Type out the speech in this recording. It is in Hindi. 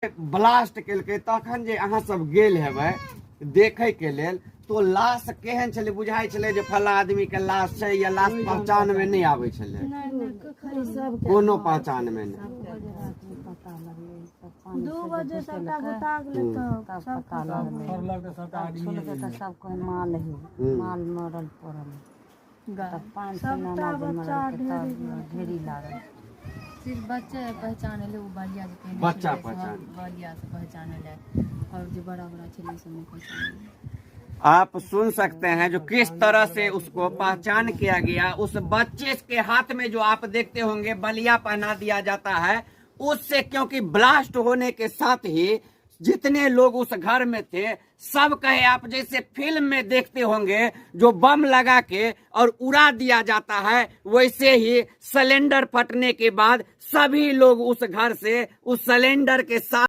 ब्लास्ट केलकै तखन जे अहाँ सब गेल हेबै देखे के लेल, तो लाश केहन छलै? बुझाई छलै जे फला आदमी के लाश छै, या लाश पहचान में नहीं आबै छलै? कोनो पहचान में नहीं। 2 बजे सबटा बुता गेलै तब पता लगलै सब कोई माल है, माल मरल पड़ल तब 5 सबटा बच्चा ढेरी लागल। सिर्फ बच्चे पहचान ले, वो बलिया के बच्चा पहचान, बलिया से पहचान ले, और जो बड़ा बड़ा चिल्ली से नहीं पहचान। आप सुन सकते हैं जो किस तरह से उसको पहचान किया गया। उस बच्चे के हाथ में जो आप देखते होंगे बलिया पहना दिया जाता है, उससे क्योंकि ब्लास्ट होने के साथ ही जितने लोग उस घर में थे सब कहे, आप जैसे फिल्म में देखते होंगे जो बम लगा के और उड़ा दिया जाता है, वैसे ही सिलेंडर फटने के बाद सभी लोग उस घर से उस सिलेंडर के साथ